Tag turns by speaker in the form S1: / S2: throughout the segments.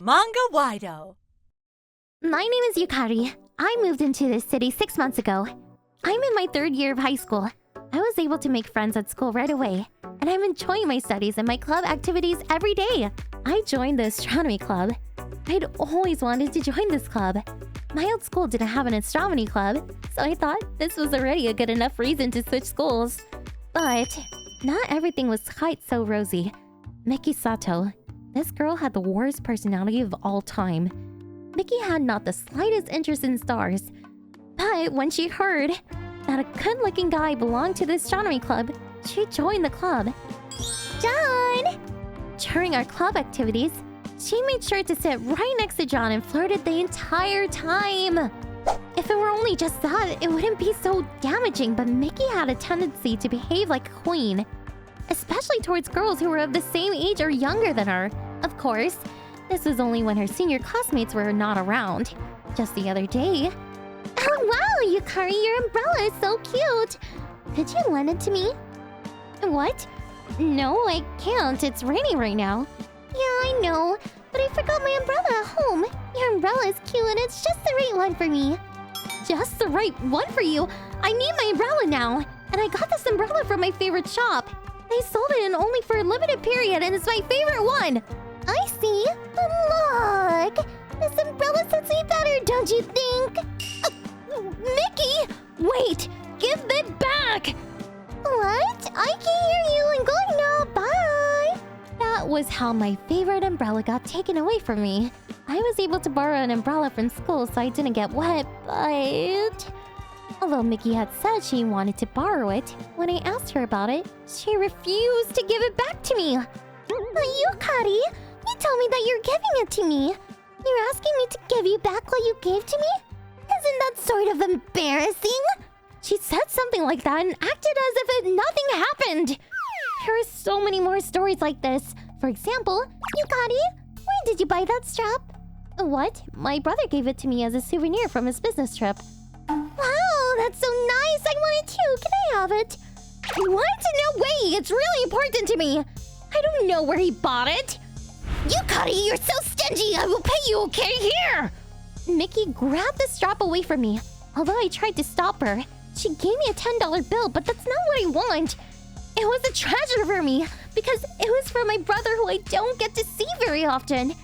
S1: Manga-Waido.
S2: My name is Yukari. I moved into this city 6 months ago. I'm in my 3rd year of high school. I was able to make friends at school right away, and I'm enjoying my studies and my club activities every day. I joined the astronomy club. I'd always wanted to join this club. My old school didn't have an astronomy club, so I thought this was already a good enough reason to switch schools. But not everything was quite so rosy. Miki Sato. This girl had the worst personality of all time. Miki had not the slightest interest in stars. But when she heard that a good-looking guy belonged to the astronomy club, she joined the club. John! During our club activities, she made sure to sit right next to John and flirted the entire time. If it were only just that, it wouldn't be so damaging, but Miki had a tendency to behave like a queen, especially towards girls who were of the same age or younger than her. Of course, this was only when her senior classmates were not around. Just the other day. Oh wow, Yukari, your umbrella is so cute! Could you lend it to me? What? No, I can't. It's raining right now. Yeah, I know, but I forgot my umbrella at home. Your umbrella is cute and it's just the right one for me. Just the right one for you? I need my umbrella now, and I got this umbrella from my favorite shop. They sold it in only for a limited period, and it's my favorite one. I see. But look, this umbrella suits me better, don't you think? Miki! Wait! Give it back! What? I can't hear you. I'm going now. Bye! That was how my favorite umbrella got taken away from me. I was able to borrow an umbrella from school so I didn't get wet, but... Although Miki had said she wanted to borrow it, when I asked her about it, she refused to give it back to me. Yukari, you told me that you're giving it to me. You're asking me to give you back what you gave to me? Isn't that sort of embarrassing? She said something like that and acted as if nothing happened. There are so many more stories like this. For example, Yukari, where did you buy that strap? What? My brother gave it to me as a souvenir from his business trip. Wow, that's so nice. I want it too. Can I have it? What? No way. It's really important to me. I don't know where he bought it. Yukari, you're so stingy. I will pay you, okay? Here. Miki grabbed the strap away from me. Although I tried to stop her, she gave me a $10 bill, but that's not what I want. It was a treasure for me because it was for my brother who I don't get to see very often.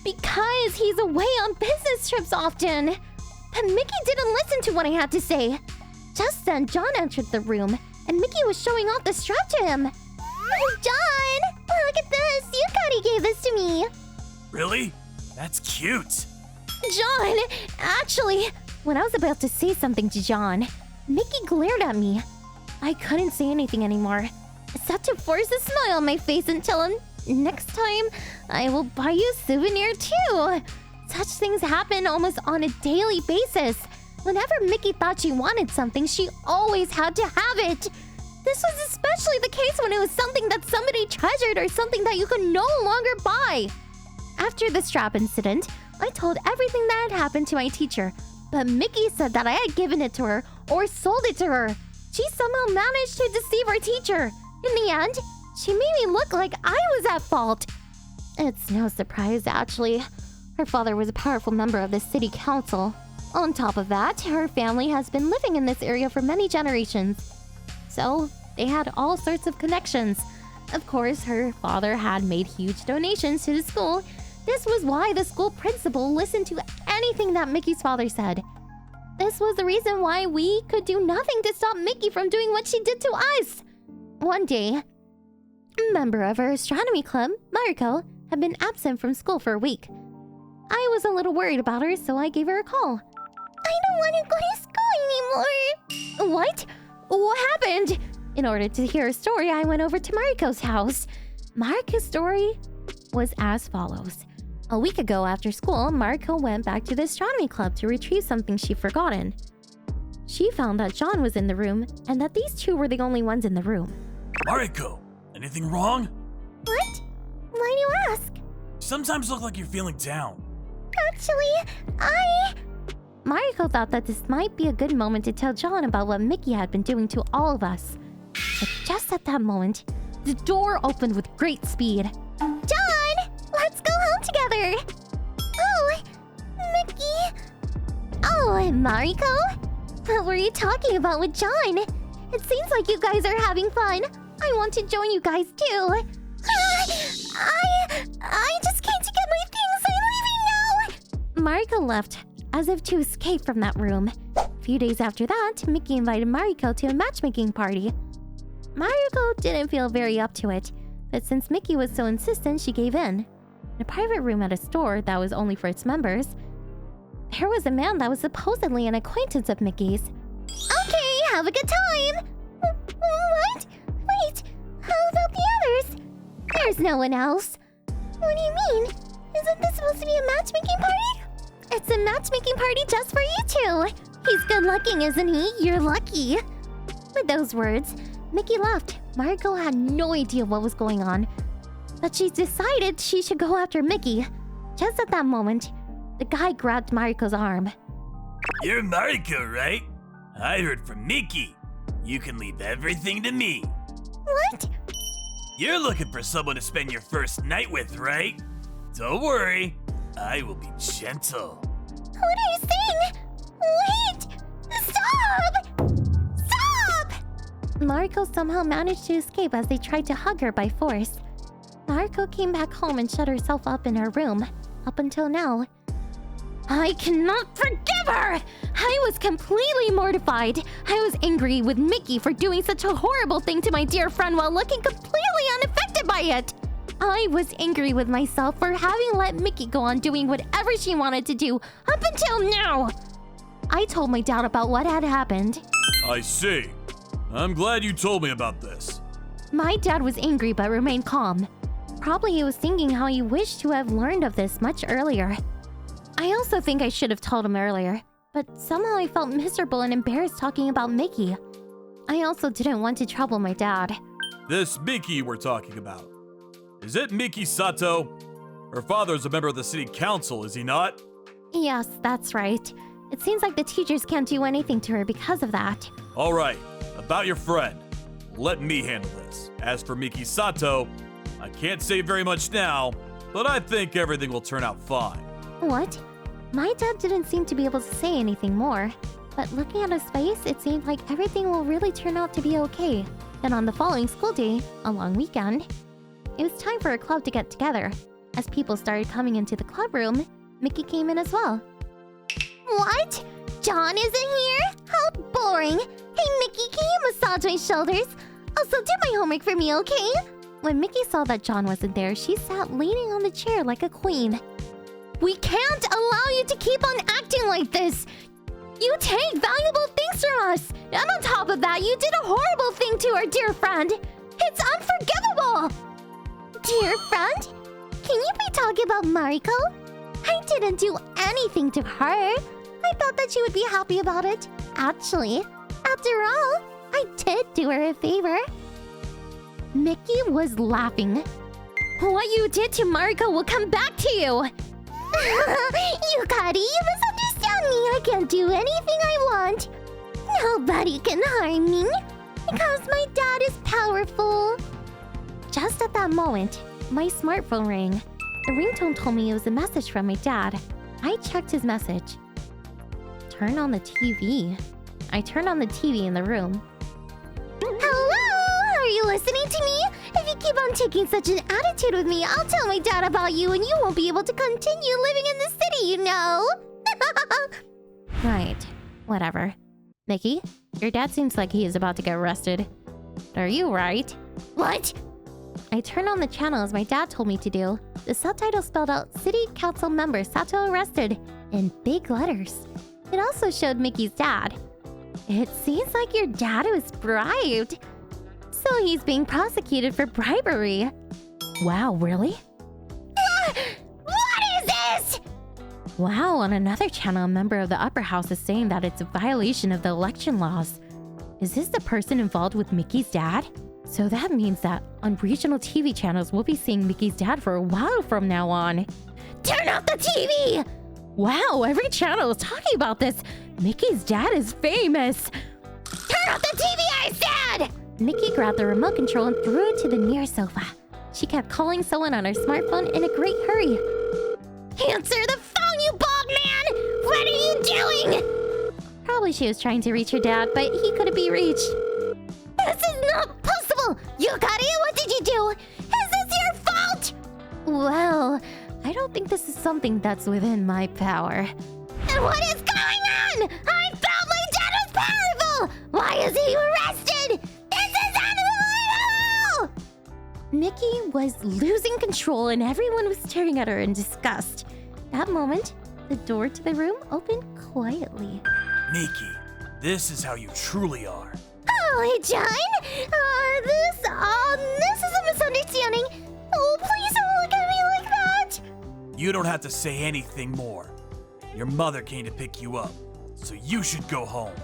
S2: Because he's away on business trips often. But Miki didn't listen to what I had to say. Just then, John entered the room, and Miki was showing off the strap to him. Oh, John! Look at this! Yukari gave this to me!
S3: Really? That's cute!
S2: John! Actually, when I was about to say something to John, Miki glared at me. I couldn't say anything anymore, except to force a smile on my face and tell him, next time, I will buy you a souvenir too. Such things happen almost on a daily basis. Whenever Miki thought she wanted something, she always had to have it. This was especially the case when it was something that somebody treasured or something that you could no longer buy. After the strap incident, I told everything that had happened to my teacher, but Miki said that I had given it to her or sold it to her. She somehow managed to deceive her teacher. In the end, she made me look like I was at fault. It's no surprise, actually. Her father was a powerful member of the city council. On top of that, her family has been living in this area for many generations. So, they had all sorts of connections. Of course, her father had made huge donations to the school. This was why the school principal listened to anything that Miki's father said. This was the reason why we could do nothing to stop Miki from doing what she did to us. One day, a member of her astronomy club, Mariko, had been absent from school for a week. I was a little worried about her, so I gave her a call. I don't want to go to school anymore. What? What happened? In order to hear her story, I went over to Mariko's house. Mariko's story was as follows. A week ago after school, Mariko went back to the astronomy club to retrieve something she'd forgotten. She found that John was in the room and that these two were the only ones in the room.
S3: Mariko, anything wrong?
S2: What? Why do you ask?
S3: Sometimes look like you're feeling down.
S2: Actually, Mariko thought that this might be a good moment to tell John about what Miki had been doing to all of us. But just at that moment, the door opened with great speed. John! Let's go home together! Oh, Mariko? What were you talking about with John? It seems like you guys are having fun. I want to join you guys too. I just came to get my things. I'm leaving now. Mariko left, as if to escape from that room. A few days after that, Miki invited Mariko to a matchmaking party. Mariko didn't feel very up to it, but since Miki was so insistent, she gave in. In a private room at a store that was only for its members, there was a man that was supposedly an acquaintance of Miki's. Okay, have a good time! What? Wait, how about the others? There's no one else. What do you mean? Isn't this supposed to be a matchmaking party? It's a matchmaking party just for you two. He's good looking, isn't he? You're lucky. With those words, Miki left. Mariko had no idea what was going on, but she decided she should go after Miki. Just at that moment, the guy grabbed Mariko's arm.
S3: You're Mariko, right? I heard from Miki. You can leave everything to me.
S2: What?
S3: You're looking for someone to spend your first night with, right? Don't worry, I will be gentle.
S2: What are you saying? Wait! Stop! Stop! Mariko somehow managed to escape as they tried to hug her by force. Mariko came back home and shut herself up in her room. Up until now, I cannot forgive her! I was completely mortified. I was angry with Miki for doing such a horrible thing to my dear friend while looking completely unaffected by it. I was angry with myself for having let Miki go on doing whatever she wanted to do up until now. I told my dad about what had happened.
S3: I see. I'm glad you told me about this.
S2: My dad was angry but remained calm. Probably he was thinking how he wished to have learned of this much earlier. I also think I should have told him earlier, but somehow I felt miserable and embarrassed talking about Miki. I also didn't want to trouble my dad.
S3: This Miki we're talking about. Is it Miki Sato? Her father is a member of the city council, is he not?
S2: Yes, that's right. It seems like the teachers can't do anything to her because of that.
S3: All right, about your friend. Let me handle this. As for Miki Sato, I can't say very much now, but I think everything will turn out fine.
S2: What? My dad didn't seem to be able to say anything more, but looking at his face, it seemed like everything will really turn out to be okay. Then on the following school day, a long weekend, it was time for a club to get together. As people started coming into the club room, Miki came in as well. What? John isn't here? How boring! Hey Miki, can you massage my shoulders? Also, do my homework for me, okay? When Miki saw that John wasn't there, she sat leaning on the chair like a queen. We can't allow you to keep on acting like this! You take valuable things from us! And on top of that, you did a horrible thing to our dear friend! It's unforgivable! Dear friend? Can you be talking about Mariko? I didn't do anything to her. I thought that she would be happy about it. Actually, after all, I did do her a favor. Miki was laughing. What you did to Mariko will come back to you! Yukari, you misunderstand me. I can do anything I want. Nobody can harm me because my dad is powerful. Just at that moment, my smartphone rang. The ringtone told me it was a message from my dad. I checked his message. Turn on the TV. I turned on the TV in the room. Hello? Are you listening to me? If you keep on taking such an attitude with me, I'll tell my dad about you and you won't be able to continue living in the city, you know? Right. Whatever. Miki, your dad seems like he is about to get arrested. Are you right? What? I turned on the channel as my dad told me to do. The subtitle spelled out City Council Member Sato arrested in big letters. It also showed Miki's dad. It seems like your dad was bribed. So he's being prosecuted for bribery. Wow, really? What is this? Wow, on another channel, a member of the upper house is saying that it's a violation of the election laws. Is this the person involved with Miki's dad? So that means that on regional TV channels, we'll be seeing Miki's dad for a while from now on. Turn off the TV! Wow, every channel is talking about this. Miki's dad is famous. Turn off the TV, I said! Miki grabbed the remote control and threw it to the nearest sofa. She kept calling someone on her smartphone in a great hurry. Answer the phone, you bald man! What are you doing? Probably she was trying to reach her dad, but he couldn't be reached. This is not possible! Yukari, what did you do? Is this your fault? Well, I don't think this is something that's within my power. And what is going on? I thought my dad was powerful! Why is he arrested? This is unbelievable! Miki was losing control and everyone was staring at her in disgust. That moment, the door to the room opened quietly.
S3: Miki, this is how you truly are.
S2: Oh, hey, John. This is a misunderstanding. Oh, please don't look at me like that.
S3: You don't have to say anything more. Your mother came to pick you up, so you should go home.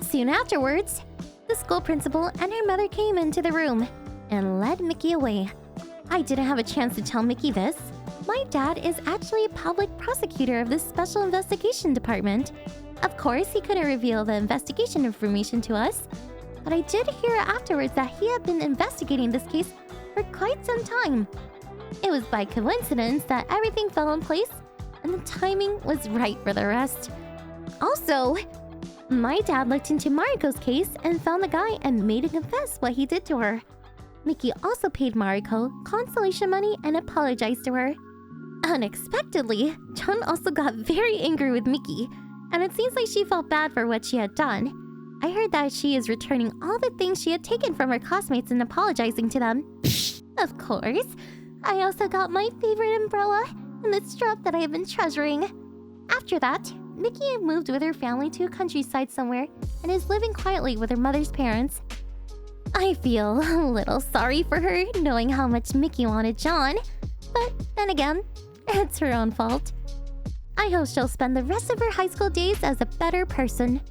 S2: Soon afterwards, the school principal and her mother came into the room and led Miki away. I didn't have a chance to tell Miki this. My dad is actually a public prosecutor of the Special Investigation Department. Of course, he couldn't reveal the investigation information to us, but I did hear afterwards that he had been investigating this case for quite some time. It was by coincidence that everything fell in place and the timing was right for the rest. Also, my dad looked into Mariko's case and found the guy and made him confess what he did to her. Miki also paid Mariko consolation money and apologized to her. Unexpectedly, John also got very angry with Miki, and it seems like she felt bad for what she had done. I heard that she is returning all the things she had taken from her classmates and apologizing to them. Of course. I also got my favorite umbrella and the strap that I have been treasuring. After that, Miki moved with her family to a countryside somewhere and is living quietly with her mother's parents. I feel a little sorry for her, knowing how much Miki wanted John. But then again, it's her own fault. I hope she'll spend the rest of her high school days as a better person.